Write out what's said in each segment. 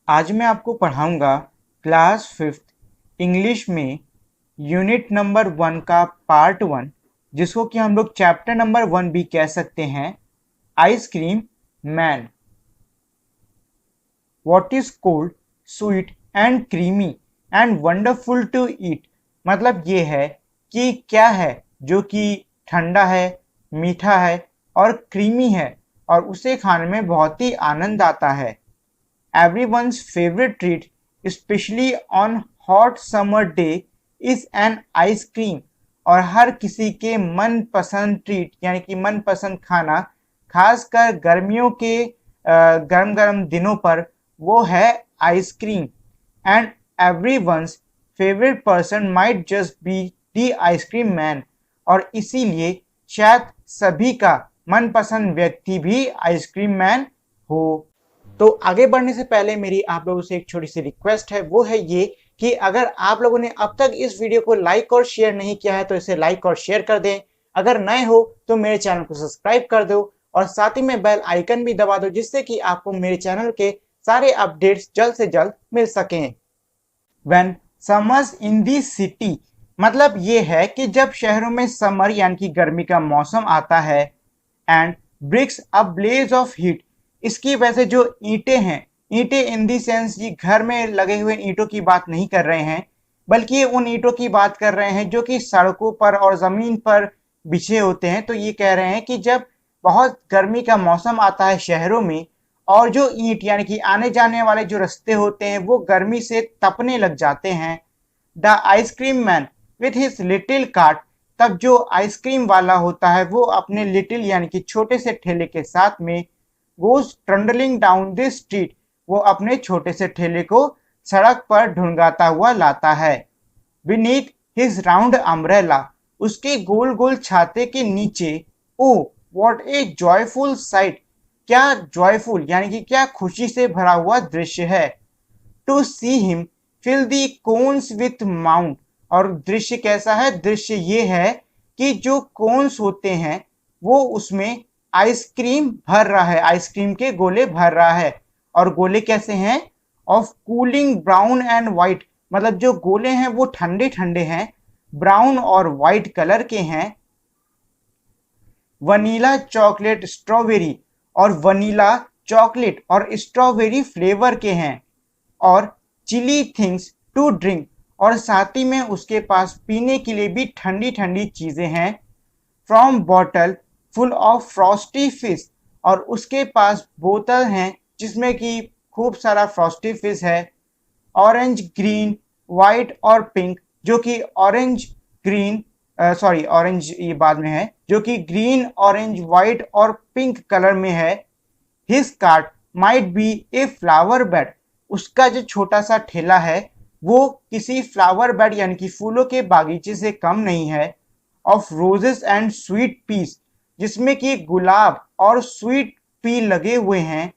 आज मैं आपको पढ़ाऊंगा क्लास 5th इंग्लिश में यूनिट नंबर 1 का पार्ट 1, जिसको कि हम लोग चैप्टर नंबर 1 भी कह सकते हैं। Ice cream man. What is cold, sweet and creamy and wonderful to eat. मतलब ये है कि क्या है जो कि ठंडा है, मीठा है और क्रीमी है और उसे खाने में बहुत ही आनंद आता है। Everyone's favorite treat, especially on hot summer day, is an ice cream। और हर किसी के मनपसंद ट्रीट यानी कि मनपसंद खाना, खासकर गर्मियों के गर्म गर्म दिनों पर, वो है ice cream. And everyone's favorite person might just be the ice cream man. और इसीलिए शायद सभी का मनपसंद व्यक्ति भी आइसक्रीम मैन हो। तो आगे बढ़ने से पहले मेरी आप लोगों से एक छोटी सी रिक्वेस्ट है, वो है ये कि अगर आप लोगों ने अब तक इस वीडियो को लाइक और शेयर नहीं किया है तो इसे लाइक और शेयर कर दें। अगर नए हो तो मेरे चैनल को सब्सक्राइब कर दो और साथ ही में बेल आइकन भी दबा दो, जिससे कि आपको मेरे चैनल के सारे अपडेट्स जल्द से जल्द मिल सकें। When summers in the city, मतलब ये है कि जब शहरों में समर यानी कि गर्मी का मौसम आता है। And brings a blaze of heat, इसकी वजह से जो ईंटें हैं, ईंटें इन दी सेंस ये घर में लगे हुए ईंटों की बात नहीं कर रहे हैं, बल्कि ये उन ईंटों की बात कर रहे हैं जो कि सड़कों पर और जमीन पर बिछे होते हैं। तो ये कह रहे हैं कि जब बहुत गर्मी का मौसम आता है शहरों में और जो ईंट यानी कि आने जाने वाले जो रास्ते होते हैं वो गर्मी से तपने लग जाते हैं। The ice cream man with his little cart, तब जो आइसक्रीम वाला होता है वो अपने लिटिल यानी कि छोटे से ठेले के साथ में goes trundling down the street, वो अपने छोटे से ठेले को सड़क पर ढुंगाता हुआ लाता है। बीनीथ हिज राउंड अम्ब्रेला, उसके गोल गोल छाते के नीचे। Oh what a joyful sight, क्या जॉयफुल यानी कि क्या खुशी से भरा हुआ दृश्य है। To see him fill the cones with mound, और दृश्य कैसा है, दृश्य ये है कि जो कोन्स होते हैं वो उसमें आइसक्रीम भर रहा है, आइसक्रीम के गोले भर रहा है। और गोले कैसे हैं, of cooling brown and white, मतलब जो गोले हैं वो ठंडे ठंडे हैं, ब्राउन और व्हाइट कलर के हैं। वनीला चॉकलेट स्ट्रॉबेरी, और वनीला चॉकलेट और स्ट्रॉबेरी फ्लेवर के हैं। और चिली थिंग्स टू ड्रिंक, और साथ ही में उसके पास पीने के लिए भी ठंडी ठंडी चीजें हैं। From bottle full of frosty fish, और उसके पास बोतल हैं जिसमें कि खूब सारा फ्रॉस्टी फिश है। ऑरेंज ग्रीन वाइट और पिंक, जो कि ऑरेंज ग्रीन सॉरी ऑरेंज ये बाद में है, जो कि ग्रीन ऑरेंज वाइट और पिंक कलर में है। His cart might be a flower bed, उसका जो छोटा सा ठेला है वो किसी फ्लावर बेड यानी कि फूलों के बागीचे से कम नहीं है। Of roses and sweet peas, जिसमें कि गुलाब और स्वीट पी लगे हुए हैं।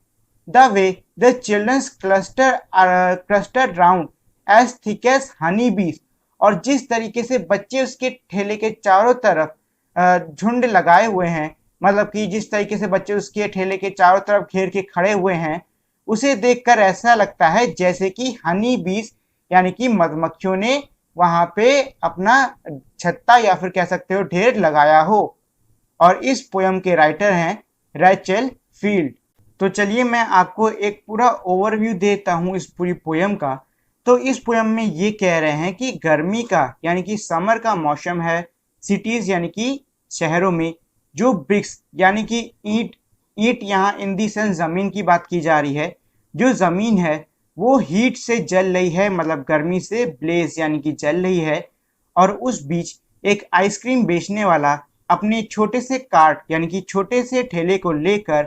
The way the children's cluster round as thick as honey bees, और जिस तरीके से बच्चे उसके ठेले के चारों तरफ झुंड लगाए हुए हैं, मतलब कि जिस तरीके से बच्चे उसके ठेले के चारों तरफ घेर के खड़े हुए हैं, उसे देखकर ऐसा लगता है जैसे कि हनी बीज यानी कि मधुमक्खियों ने वहां पे अपना छत्ता या फिर कह सकते हो ढेर लगाया हो। और इस पोयम के राइटर हैं रैचल फील्ड। तो चलिए मैं आपको एक पूरा ओवरव्यू देता हूँ इस पूरी पोयम का। तो इस पोयम में ये कह रहे हैं कि गर्मी का यानी कि समर का मौसम है सिटीज यानी कि शहरों में। जो ब्रिक्स यानी कि ईंट, ईंट यहाँ इन दी सेंस जमीन की बात की जा रही है, जो जमीन है वो हीट से जल रही है, मतलब गर्मी से ब्लेज यानी कि जल रही है। और उस बीच एक आइसक्रीम बेचने वाला अपने छोटे से कार्ट यानी कि छोटे से ठेले को लेकर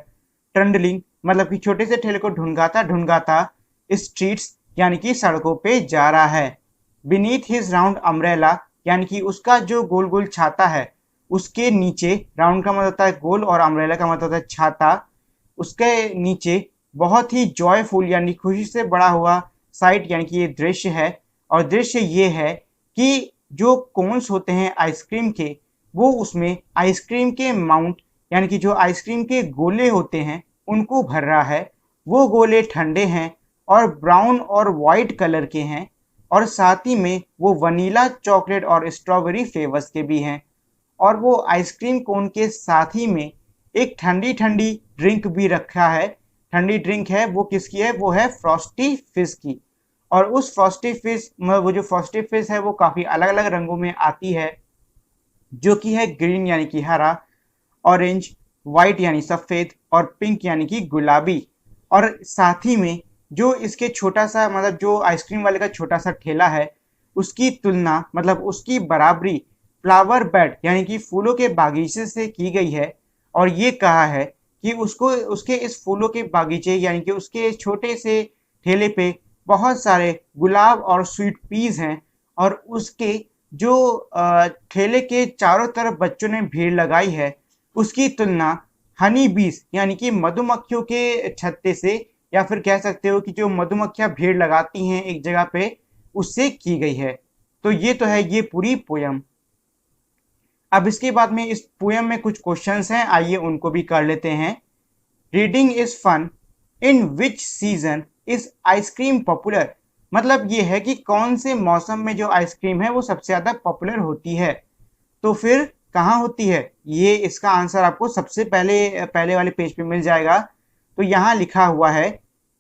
ट्रंडलिंग, मतलब कि छोटे से ठेले को ढुंगाता ढुंगाता स्ट्रीट्स यानी कि सड़कों पे जा रहा है। बीनीथ हिज राउंड अम्ब्रेला, यानी कि उसका जो गोल गोल छाता है उसके नीचे, राउंड का मतलब होता है गोल और अम्ब्रेला का मतलब होता है छाता, उसके नीचे बहुत ही जॉयफुल यानी खुशी से बड़ा हुआ साइट यानी कि ये दृश्य है। और दृश्य ये है कि जो कोन्स होते हैं आइसक्रीम के, वो उसमें आइसक्रीम के माउंट यानी कि जो आइसक्रीम के गोले होते हैं उनको भर रहा है। वो गोले ठंडे हैं और ब्राउन और वाइट कलर के हैं, और साथ ही में वो वनीला, चॉकलेट और स्ट्रॉबेरी फ्लेवर्स के भी हैं। और वो आइसक्रीम कोन के साथ ही में एक ठंडी ठंडी ड्रिंक भी रखा है। ठंडी ड्रिंक है वो किसकी है? वो है फ्रॉस्टी फिश की। और उस फ्रॉस्टी फिश, वो जो फ्रॉस्टी फिश है वो काफ़ी अलग अलग रंगों में आती है, जो कि है ग्रीन यानी कि हरा, ऑरेंज, वाइट यानी सफ़ेद, और पिंक यानी कि गुलाबी। और साथ ही में जो इसके छोटा सा, मतलब जो आइसक्रीम वाले का छोटा सा ठेला है, उसकी तुलना, मतलब उसकी बराबरी फ्लावर बेड यानी कि फूलों के बागीचे से की गई है। और ये कहा है कि उसको, उसके इस फूलों के बागीचे यानी कि उसके छोटे से ठेले पे बहुत सारे गुलाब और स्वीट पीस हैं। और उसके जो ठेले के चारों तरफ बच्चों ने भीड़ लगाई है, उसकी तुलना हनी बीस यानी कि मधुमक्खियों के छत्ते से, या फिर कह सकते हो कि जो मधुमक्खियां भीड़ लगाती हैं एक जगह पे, उससे की गई है। तो ये तो है ये पूरी पोयम। अब इसके बाद में इस पोयम में कुछ क्वेश्चंस हैं, आइए उनको भी कर लेते हैं। Reading is fun, in which season is ice cream popular? मतलब ये है कि कौन से मौसम में जो आइसक्रीम है वो सबसे ज़्यादा पॉपुलर होती है। तो फिर कहाँ होती है? ये इसका आंसर आपको सबसे पहले पहले वाले पेज पे मिल जाएगा। तो यहाँ लिखा हुआ है,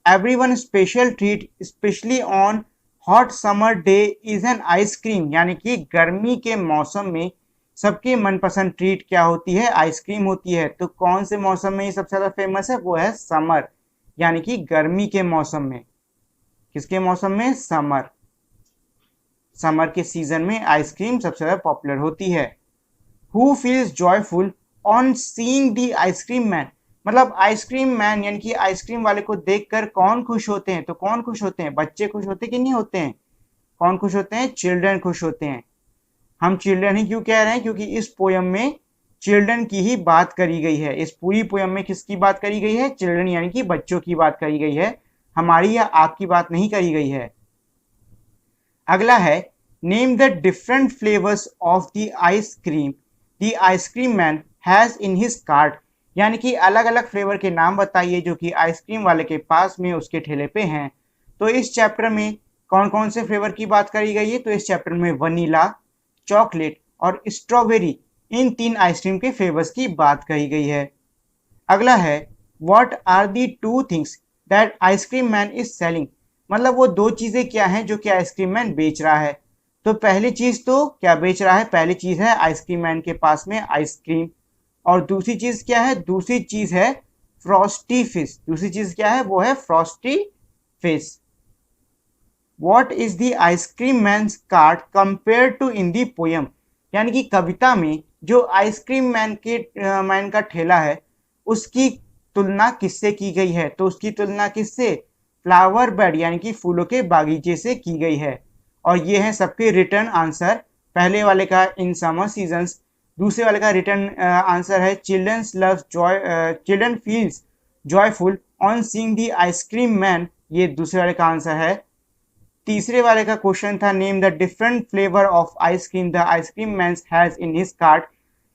everyone special treat specially on hot summer day is an ice cream, यानी कि गर्मी के मौसम में सबके मनपसंद ट्रीट क्या होती है? आइसक्रीम होती है। तो कौन से मौसम में ये सबसे ज़्यादा फेमस है? वो है समर, यानी कि गर्मी के मौसम में। किसके मौसम में? समर। समर के सीजन में आइसक्रीम सबसे ज़्यादा पॉपुलर होती है। Who feels joyful on seeing the ice cream man? मतलब आइसक्रीम मैन यानी कि आइसक्रीम वाले को देखकर कौन खुश होते हैं? तो कौन खुश होते हैं? बच्चे खुश होते कि नहीं होते हैं? कौन खुश होते हैं? चिल्ड्रन खुश होते हैं। हम चिल्ड्रन ही क्यों कह रहे हैं? क्योंकि इस पोयम में चिल्ड्रन की ही बात करी गई है। इस पूरी पोयम में किसकी बात करी गई है? चिल्ड्रन यानी कि बच्चों की बात करी गई है, हमारी या आपकी बात नहीं करी गई है। अगला है, name the different flavours of the ice cream the ice cream man has in his cart, यानी कि अलग अलग फ्लेवर के नाम बताइए जो कि आइसक्रीम वाले के पास में उसके ठेले पे हैं। तो इस चैप्टर में कौन कौन से फ्लेवर की बात करी गई है? तो इस चैप्टर में वनीला, चॉकलेट और स्ट्रॉबेरी, इन 3 आइसक्रीम के फ्लेवर्स की बात कही गई है। अगला है, what are the 2 things that ice cream man is selling? मतलब वो 2 चीज़ें क्या हैं जो कि आइसक्रीम मैन बेच रहा है। तो पहली चीज़ तो क्या बेच रहा है? पहली चीज़ है आइसक्रीम मैन के पास में आइसक्रीम। और दूसरी चीज़ क्या है? दूसरी चीज़ है फ्रॉस्टी फिश। दूसरी चीज़ क्या है? वो है frosty fish. What is the ice cream man's cart compare to in the poem? यानी कि कविता में जो आइसक्रीम मैन का ठेला है, उसकी तुलना किससे की गई है? तो उसकी तुलना किससे? फ्लावर बेड यानी कि फूलों के बागीचे से की गई है। और ये है सबके रिटर्न आंसर। पहले वाले का इन समर सीजन्स, दूसरे वाले का रिटर्न आंसर है children feels joyful on seeing the ice cream man, ये दूसरे वाले का आंसर है। तीसरे वाले का क्वेश्चन था, name the different flavour of ice cream the ice cream man has in his cart,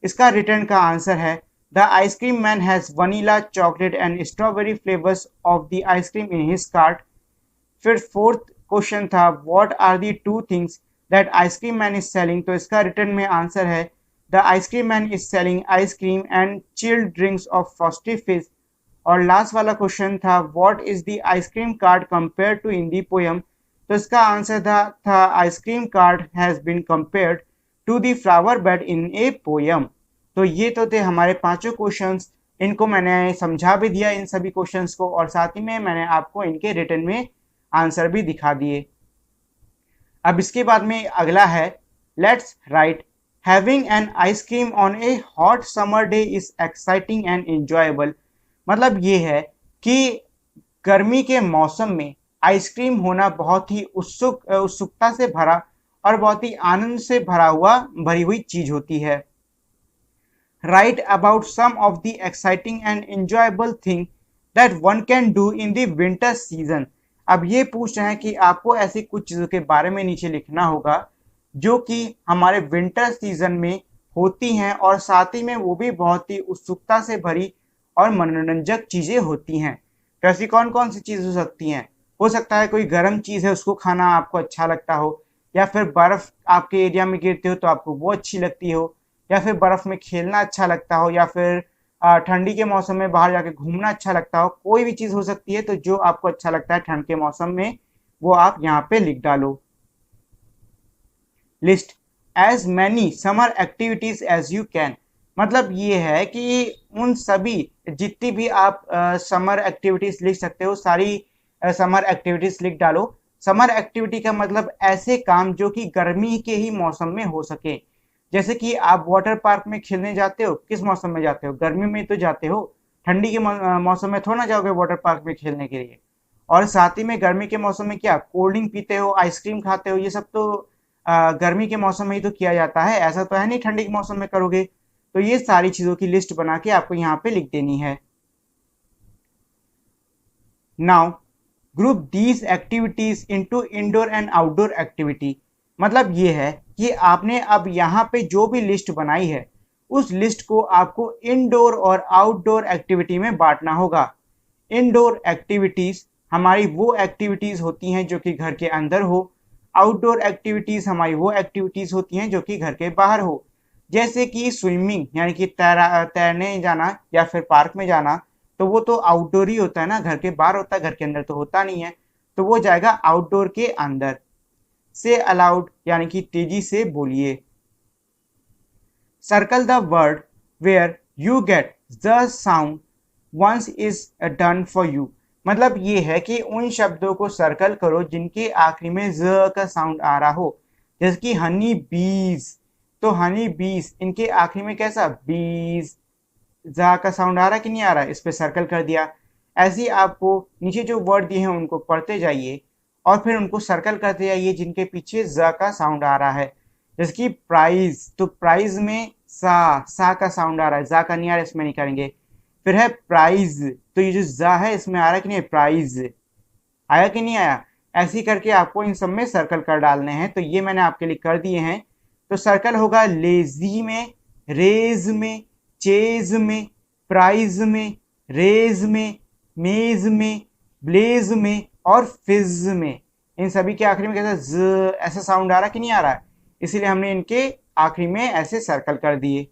इसका रिटर्न का आंसर है the ice cream man has vanilla, chocolate and strawberry flavours of the ice cream in his cart. फिर fourth question था, what are the 2 things that ice cream man is selling, तो इसका return में answer है the ice cream man is selling ice cream and chilled drinks of frosty fish. और last वाला question था, what is the ice cream cart compare to in the poem, तो इसका answer था ice cream cart has been compared to the flower bed in a poem. तो ये तो थे हमारे 5 क्वेश्चंस। इनको मैंने समझा भी दिया इन सभी क्वेश्चंस को, और साथ ही में मैंने आपको इनके रिटर्न में आंसर भी दिखा दिए। अब इसके बाद में अगला है, let's write, having an ice cream on A hot summer day is exciting and enjoyable. मतलब ये है कि गर्मी के मौसम में आइसक्रीम होना बहुत ही उत्सुकता से भरा और बहुत ही आनंद से भरी हुई चीज होती है। Write about some of the exciting and enjoyable thing that one can do in the winter season. अब ये पूछ रहे हैं कि आपको ऐसी कुछ चीज़ों के बारे में नीचे लिखना होगा जो कि हमारे विंटर सीजन में होती हैं, और साथ ही में वो भी बहुत ही उत्सुकता से भरी और मनोरंजक चीज़ें होती हैं। तो ऐसी कौन कौन सी चीज़ हो सकती हैं? हो सकता है कोई गर्म चीज़ है उसको खाना आपको अच्छा लगता हो, या फिर बर्फ़ आपके एरिया में गिरती हो तो आपको वो अच्छी लगती हो, या फिर बर्फ़ में खेलना अच्छा लगता हो, या फिर ठंडी के मौसम में बाहर जाके घूमना अच्छा लगता हो। कोई भी चीज़ हो सकती है, तो जो आपको अच्छा लगता है ठंड के मौसम में वो आप यहाँ पे लिख डालो। List as many summer activities as you can, मतलब ये है कि उन सभी जितनी भी आप समर एक्टिविटीज लिख सकते हो सारी समर एक्टिविटीज लिख डालो। समर एक्टिविटी का मतलब ऐसे काम जो कि गर्मी के ही मौसम में हो सके। जैसे कि आप वाटर पार्क में खेलने जाते हो, किस मौसम में जाते हो? गर्मी में तो जाते हो, ठंडी के मौसम में थोड़ा ना जाओगे वाटर पार्क में खेलने के लिए। और साथ ही में गर्मी के मौसम में क्या कोल्ड ड्रिंक पीते हो, आइसक्रीम खाते हो, ये सब तो गर्मी के मौसम में ही तो किया जाता है, ऐसा तो है नहीं ठंडी के मौसम में करोगे। तो ये सारी चीजों की लिस्ट बना के आपको यहाँ पे लिख देनी है। Now group these activities into indoor and outdoor activity, मतलब ये है कि आपने अब यहाँ पे जो भी लिस्ट बनाई है उस लिस्ट को आपको इंडोर और आउटडोर एक्टिविटी में बांटना होगा। इंडोर एक्टिविटीज हमारी वो एक्टिविटीज होती हैं जो कि घर के अंदर हो, आउटडोर एक्टिविटीज हमारी वो एक्टिविटीज होती हैं जो कि घर के बाहर हो। जैसे कि स्विमिंग यानी कि तैरने जाना या फिर पार्क में जाना, तो वो तो आउटडोर ही होता है ना, घर के बाहर होता है, घर के अंदर तो होता नहीं है, तो वो जाएगा आउटडोर के अंदर। से अलाउड यानी कि तेजी से बोलिए। Circle the word where you get the sound once is done for you, मतलब ये है कि उन शब्दों को सर्कल करो जिनके आखिरी में ज का साउंड आ रहा हो। जैसे कि हनी बीज, तो हनी बीज इनके आखिरी में कैसा बीज, जा का साउंड आ रहा है कि नहीं आ रहा है, इस पे सर्कल कर दिया। ऐसे ही आपको नीचे जो वर्ड दिए हैं उनको पढ़ते जाइए और फिर उनको सर्कल करते जाइए जिनके पीछे ज का साउंड आ रहा है। जैसे कि प्राइज, तो प्राइज में सा का साउंड आ रहा है, जा का नहीं आ रहा है, इसमें नहीं करेंगे। फिर है प्राइज, तो ये जो जा है इसमें आ रहा है कि नहीं, प्राइज आया कि नहीं आया। ऐसे ही करके आपको इन सब में सर्कल कर डालने हैं, तो ये मैंने आपके लिए कर दिए हैं। तो सर्कल होगा लेजी में, रेज में, चेज में, प्राइज में, रेज में, मेज में, ब्लेज में और फिज में। इन सभी के आखिरी में कैसा ज ऐसा साउंड आ रहा है कि नहीं आ रहा है, इसीलिए हमने इनके आखिरी में ऐसे सर्कल कर दिए।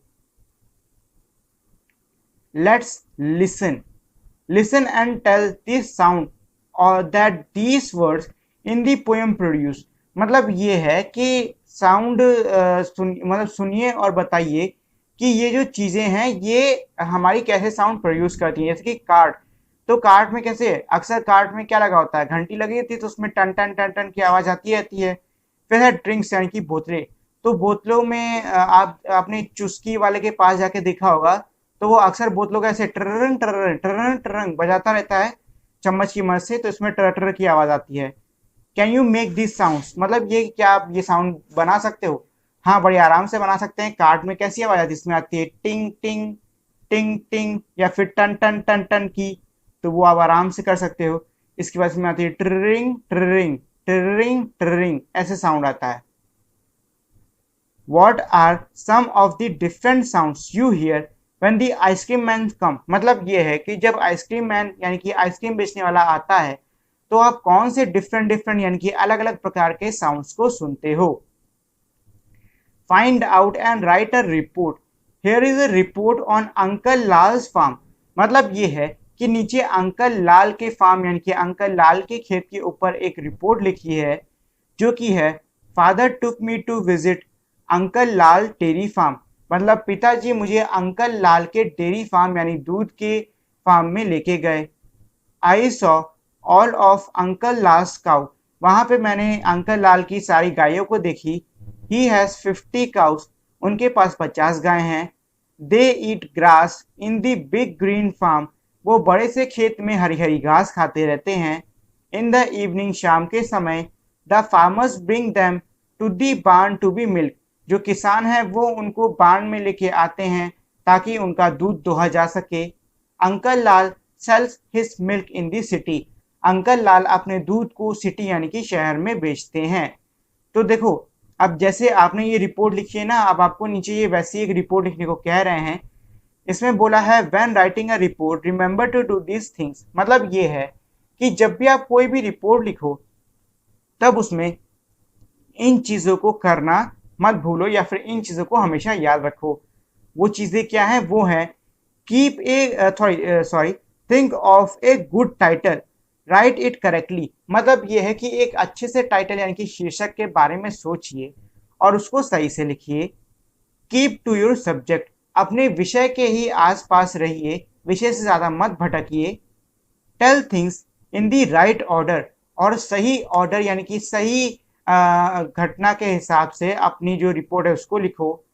Let's listen, listen and tell this sound और that these words in the poem produce, मतलब ये है कि साउंड मतलब सुनिए और बताइए कि ये जो चीजें हैं ये हमारी कैसे साउंड प्रोड्यूस करती हैं। जैसे कि कार्ड, तो कार्ड में कैसे, अक्सर कार्ड में क्या लगा होता है, घंटी लगी होती है, तो उसमें टन टन टन टन की आवाज आती रहती है। फिर है ड्रिंक्स यानी कि बोतलें, तो बोतलों में आप आपने चुस्की वाले के पास जाके देखा होगा, तो वो अक्सर बोतलों का ऐसे टर्रंग टर्रंग टर्रंग टर्रंग बजाता रहता है चम्मच की मदद से, तो इसमें टर टर की आवाज आती है। Can you make this sounds, मतलब ये क्या आप ये साउंड बना सकते हो? हाँ, बड़े आराम से बना सकते हैं। कार्ड में कैसी आवाज आती है, इसमें आती है टिंग टिंग टिंग टिंग या फिर टन टन टन टन की, तो वो आप आराम से कर सकते हो। इसके बाद इसमें आती है ट्रिरिंग ट्रिरिंग ट्रिरिंग ट्रिरिंग, ऐसे साउंड आता है। What are some of the different sounds you hear when the ice cream man come, मतलब ये है कि जब आइसक्रीम मैन यानी कि आइसक्रीम बेचने वाला आता है तो आप कौन से डिफरेंट डिफरेंट यानी कि अलग अलग प्रकार के साउंड्स को सुनते हो। Find out and write a report, here is a report on uncle Lal's farm, मतलब ये है कि नीचे अंकल लाल के फार्म यानी कि अंकल लाल के खेत के ऊपर एक रिपोर्ट लिखी है जो कि है father took me to visit uncle Lal dairy farm, मतलब पिताजी मुझे अंकल लाल के डेयरी फार्म यानी दूध के फार्म में लेके गए। I saw all of uncle Lals cow, वहां पे मैंने अंकल लाल की सारी गायों को देखी। ही हैज 50 काउस, उनके पास 50 गाय हैं। They eat grass in the big green farm, वो बड़े से खेत में हरी हरी घास खाते रहते हैं। इन द इवनिंग, शाम के समय, the farmers bring them to the barn to B milk, जो किसान है वो उनको बार्न में लेके आते हैं ताकि उनका दूध दोहा जा सके। Uncle Lal sells his milk in the city, uncle Lal अपने दूध को सिटी यानी कि शहर में बेचते हैं। तो देखो, अब जैसे आपने ये रिपोर्ट लिखी है ना, अब आपको नीचे ये वैसी एक रिपोर्ट लिखने को कह रहे हैं। इसमें बोला है when writing a report remember to do this things, मतलब ये है कि जब भी आप कोई भी रिपोर्ट लिखो तब उसमें इन चीज़ों को करना मत भूलो या फिर इन चीज़ों को हमेशा याद रखो। वो चीज़ें क्या हैं? वो हैं keep a sorry think of a good title, right it correctly. मतलब ये है कि एक अच्छे से टाइटल यानी कि शीर्षक के बारे में सोचिए और उसको सही से लिखिए। कीप टू योर सब्जेक्ट, अपने विषय के ही आसपास रहिए, विषय से ज़्यादा मत भटकिए। Tell things in the right order, और सही ऑर्डर यानी कि सही घटना के हिसाब से अपनी जो रिपोर्ट है उसको लिखो।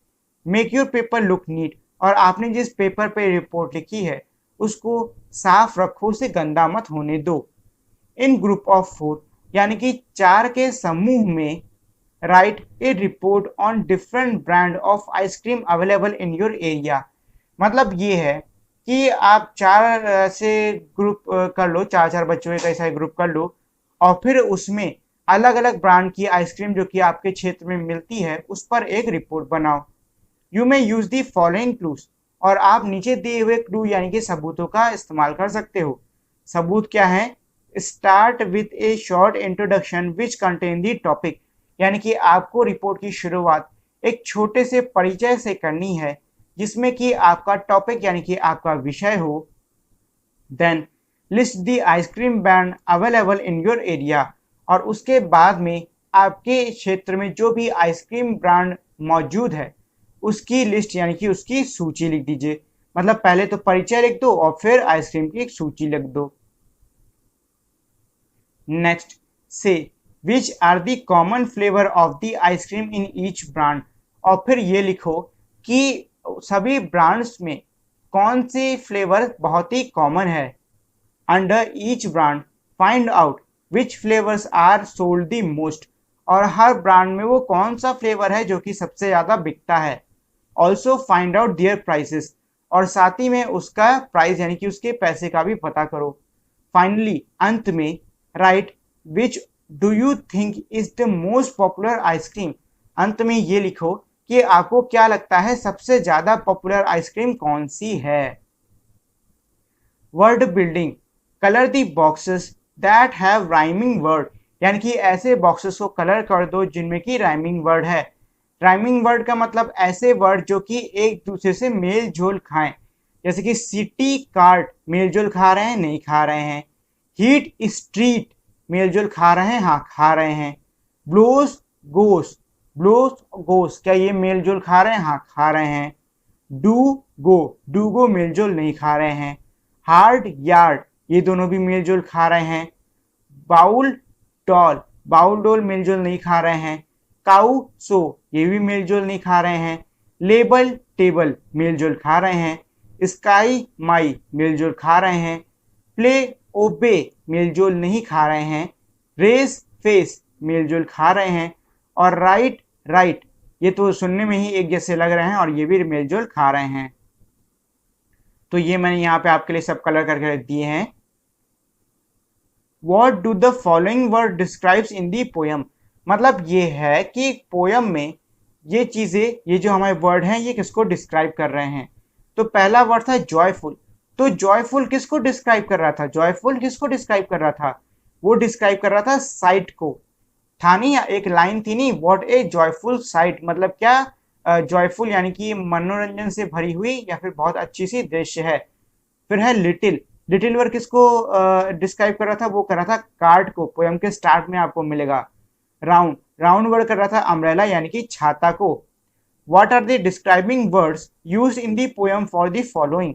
Make your paper look neat, और आपने जिस पेपर पे रिपोर्ट लिखी है उसको साफ रखो, उसे गंदा मत होने दो। इन ग्रुप ऑफ 4, यानी कि 4 के समूह में right A report on different brand of ice cream available in your area. मतलब ये है कि आप 4 से ग्रुप कर लो, 4 बच्चों का ऐसा ग्रुप कर लो और फिर उसमें अलग अलग ब्रांड की आइसक्रीम जो कि आपके क्षेत्र में मिलती है उस पर एक रिपोर्ट बनाओ। You may use the following clues, और आप नीचे दिए हुए क्लू यानी कि सबूतों का इस्तेमाल कर सकते हो। सबूत क्या है? Start with A short introduction which contain the topic, यानी कि आपको रिपोर्ट की शुरुआत एक छोटे से परिचय से करनी है जिसमें कि आपका टॉपिक यानी कि आपका विषय हो। Then list the ice cream brand available in your area, और उसके बाद में आपके क्षेत्र में जो भी आइसक्रीम ब्रांड मौजूद है उसकी लिस्ट यानी कि उसकी सूची लिख दीजिए। मतलब पहले तो परिचय लिख दो और फिर आइसक्रीम की एक सूची लिख दो। नेक्स्ट से which are the common flavour of the ice cream in each brand, और फिर ये लिखो कि सभी ब्रांड्स में कौन सी फ्लेवर बहुत ही कॉमन है। Under each brand find out which flavours are sold the most, और हर ब्रांड में वो कौन सा फ्लेवर है जो कि सबसे ज़्यादा बिकता है। Also find out their prices, और साथ ही में उसका प्राइस यानी कि उसके पैसे का भी पता करो। फाइनली अंत में right which do you think is the most popular ice cream, अंत में ये लिखो कि आपको क्या लगता है सबसे ज़्यादा पॉपुलर आइसक्रीम कौन सी है। Word building, colour the boxes that have rhyming word, यानी कि ऐसे बॉक्सेस को कलर कर दो जिनमें कि राइमिंग वर्ड है। राइमिंग वर्ड का मतलब ऐसे वर्ड जो कि एक दूसरे से मेल जोल खाएं, जैसे कि सिटी कार्ट मेल जोल खा रहे हैं, नहीं खा रहे हैं। हीट स्ट्रीट मेल जोल खा रहे हैं, हाँ खा रहे हैं। ब्लोस गोस, ब्लोस गोस क्या ये मेल जोल खा रहे हैं, हाँ खा रहे हैं। डू गो मेल जोल नहीं खा रहे हैं। हार्ड यार्ड ये दोनों भी मेल जोल खा रहे हैं। बाउल डोल मेल जोल नहीं खा रहे हैं। काउ सो ये भी मेल जोल नहीं खा रहे हैं। लेबल टेबल मेल जोल खा रहे हैं। स्काई माई मेल जोल खा रहे हैं। प्ले ओबे मेल जोल नहीं खा रहे हैं। रेस फेस मेल जोल खा रहे हैं। और राइट ये तो सुनने में ही एक जैसे लग रहे हैं और ये भी मेल जोल खा रहे हैं। तो ये मैंने यहाँ पे आपके लिए सब कलर करके रख दिए हैं। What do the following word describes in the poem, मतलब ये है कि पोयम में ये चीज़ें, ये जो हमारे वर्ड हैं ये किसको डिस्क्राइब कर रहे हैं। तो पहला वर्ड था जॉयफुल, तो जॉयफुल किसको डिस्क्राइब कर रहा था? जॉयफुल किसको डिस्क्राइब कर रहा था? वो डिस्क्राइब कर रहा था साइट को। था नहीं, एक लाइन थी नहीं, व्हाट ए जॉयफुल साइट, मतलब क्या जॉयफुल यानी कि मनोरंजन से भरी हुई या फिर बहुत अच्छी सी दृश्य है। फिर है लिटिल वर्ड किसको डिस्क्राइब कर रहा था? वो कर रहा था कार्ड को, पोयम के स्टार्ट में आपको मिलेगा। राउंड वर्ड कर रहा था अम्ब्रेला यानी कि छाता को। What are the describing words used in the poem for the following,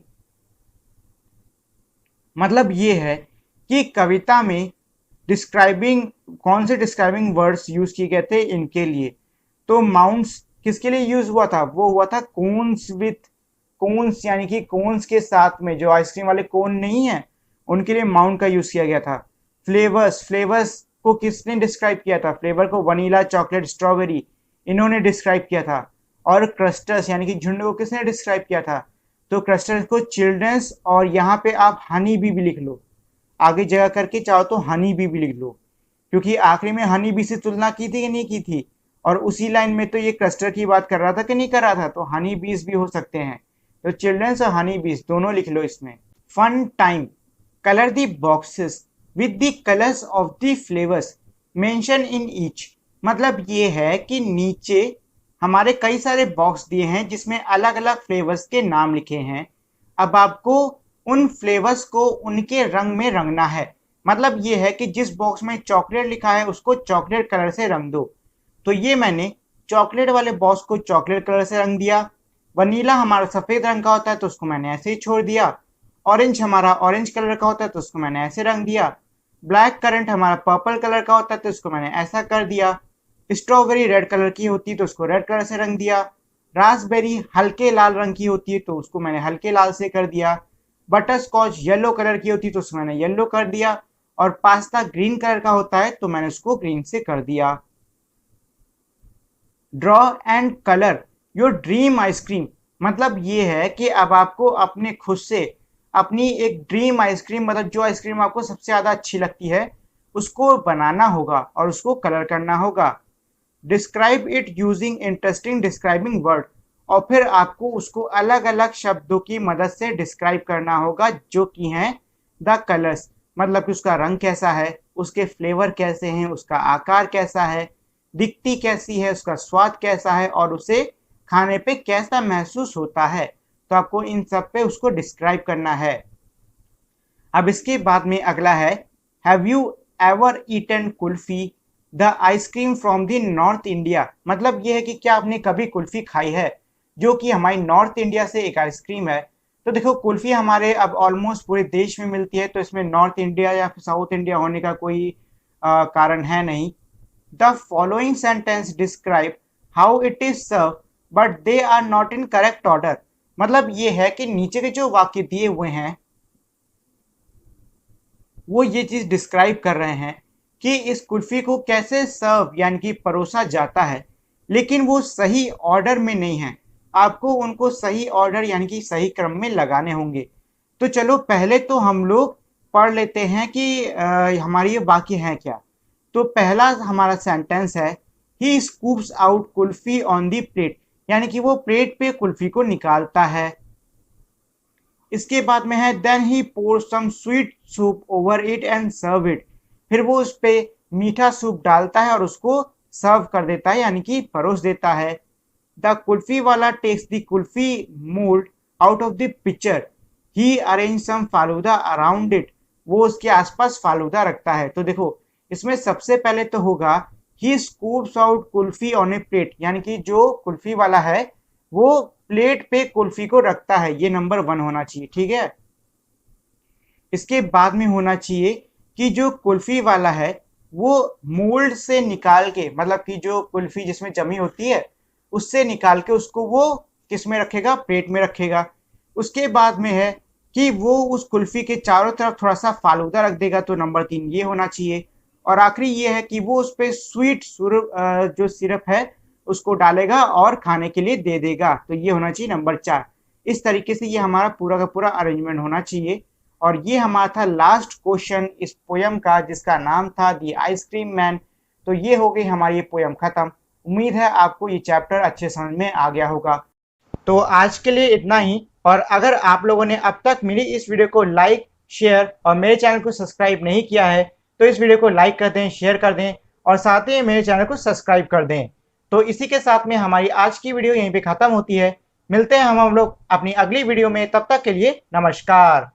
मतलब ये है कि कविता में डिस्क्राइबिंग कौन से डिस्क्राइबिंग वर्ड्स यूज किए गए थे इनके लिए। तो माउंट्स किसके लिए यूज हुआ था? वो हुआ था कोन्स विथ, कोन्स यानी कि कोन्स के साथ में जो आइसक्रीम वाले कोन नहीं है उनके लिए माउंट का यूज किया गया था। फ्लेवर्स को किसने डिस्क्राइब किया था? फ्लेवर को वनीला, चॉकलेट, स्ट्रॉबेरी इन्होंने डिस्क्राइब किया था। और क्रस्टर्स यानी कि झुंड को किसने डिस्क्राइब किया था? तो क्रस्टर्स को चिल्ड्रंस, और यहाँ पे आप हनी बी भी लिख लो, आगे जगह करके चाहो तो हनी बी भी लिख लो, क्योंकि आखिरी में हनी बी से तुलना की थी कि नहीं की थी, और उसी लाइन में तो ये क्लस्टर की बात कर रहा था कि नहीं कर रहा था, तो हनी बीज भी हो सकते हैं। तो चिल्ड्रंस और हनी बीज दोनों लिख लो इसमें। Fun time, colour the boxes with the colours of the flavours mention in each. मतलब ये है कि नीचे हमारे कई सारे बॉक्स दिए हैं जिसमें अलग अलग फ्लेवर्स के नाम लिखे हैं। अब आपको उन फ्लेवर्स को उनके रंग में रंगना है। मतलब ये है कि जिस बॉक्स में चॉकलेट लिखा है उसको चॉकलेट कलर से रंग दो। तो ये मैंने चॉकलेट वाले बॉक्स को चॉकलेट कलर से रंग दिया। वनीला हमारा सफेद रंग का होता है तो उसको मैंने ऐसे ही छोड़ दिया। ऑरेंज हमारा ऑरेंज कलर का होता है तो उसको मैंने ऐसे रंग दिया। ब्लैक करंट हमारा पर्पल कलर का होता है तो उसको मैंने ऐसा कर दिया। स्ट्रॉबेरी रेड कलर की होती है तो उसको रेड कलर से रंग दिया। रास्पबेरी हल्के लाल रंग की होती है तो उसको मैंने हल्के लाल से कर दिया। बटर स्कॉच येलो कलर की होती है तो उसको मैंने येलो कर दिया। और पास्ता ग्रीन कलर का होता है तो मैंने उसको ग्रीन से कर दिया। Draw and colour your dream ice cream. मतलब ये है कि अब आपको अपने खुद से अपनी एक ड्रीम आइसक्रीम, मतलब जो आइसक्रीम आपको सबसे ज़्यादा अच्छी लगती है, उसको बनाना होगा और उसको कलर करना होगा। Describe it using interesting describing word. और फिर आपको उसको अलग अलग शब्दों की मदद से डिस्क्राइब करना होगा जो कि हैं द कलर्स। मतलब कि उसका रंग कैसा है, उसके फ्लेवर कैसे हैं, उसका आकार कैसा है, दिखती कैसी है, उसका स्वाद कैसा है और उसे खाने पे कैसा महसूस होता है। तो आपको इन सब पे उसको डिस्क्राइब करना है। अब इसके बाद में अगला है, have you ever eaten kulfi the ice cream from the north India. मतलब ये है कि क्या आपने कभी कुल्फी खाई है जो कि हमारी नॉर्थ इंडिया से एक आइसक्रीम है। तो देखो कुल्फी हमारे अब ऑलमोस्ट पूरे देश में मिलती है तो इसमें नॉर्थ इंडिया या साउथ इंडिया होने का कोई कारण है नहीं। The following sentence describe how it is serve but they are not in correct order. मतलब ये है कि नीचे के जो वाक्य दिए हुए हैं वो ये चीज डिस्क्राइब कर रहे हैं कि इस कुल्फी को कैसे सर्व यानी कि परोसा जाता है, लेकिन वो सही ऑर्डर में नहीं है। आपको उनको सही ऑर्डर यानी कि सही क्रम में लगाने होंगे। तो चलो पहले तो हम लोग पढ़ लेते हैं कि हमारी ये वाक्य हैं क्या। तो पहला हमारा सेंटेंस है, he scoops out kulfi on the plate. यानी कि वो प्लेट पे कुल्फी को निकालता है। इसके बाद में है, then he pour some sweet soup over it and serve it. फिर वो उस पे मीठा सूप डालता है और उसको सर्व कर देता है यानी कि परोस देता है। द कुल्फी वाला takes the kulfi mould out of the picture. He arrange some falooda around it. वो उसके आसपास फालूदा रखता है। तो देखो इसमें सबसे पहले तो होगा, he scoops out kulfi on a plate. यानी कि जो कुल्फी वाला है वो प्लेट पे कुल्फी को रखता है। ये नंबर 1 होना चाहिए, ठीक है। इसके बाद में होना चाहिए कि जो कुल्फी वाला है वो मोल्ड से निकाल के, मतलब कि जो कुल्फी जिसमें जमी होती है उससे निकाल के उसको वो किस में रखेगा, प्लेट में रखेगा। उसके बाद में है कि वो उस कुल्फी के चारों तरफ थोड़ा सा फालूदा रख देगा। तो नंबर 3 ये होना चाहिए। और आखिरी ये है कि वो उस पे स्वीट जो सिरप है उसको डालेगा और खाने के लिए दे देगा। तो ये होना चाहिए नंबर 4। इस तरीके से ये हमारा पूरा का पूरा अरेंजमेंट होना चाहिए। और ये हमारा था लास्ट क्वेश्चन इस पोयम का जिसका नाम था दी आइसक्रीम मैन। तो ये हो गई हमारी ये पोयम खत्म। उम्मीद है आपको ये चैप्टर अच्छे समझ में आ गया होगा। तो आज के लिए इतना ही। और अगर आप लोगों ने अब तक मेरी इस वीडियो को लाइक, शेयर और मेरे चैनल को सब्सक्राइब नहीं किया है तो इस वीडियो को लाइक कर दें, शेयर कर दें और साथ ही मेरे चैनल को सब्सक्राइब कर दें। तो इसी के साथ में हमारी आज की वीडियो यहीं पे खत्म होती है। मिलते हैं हम लोग अपनी अगली वीडियो में। तब तक के लिए नमस्कार।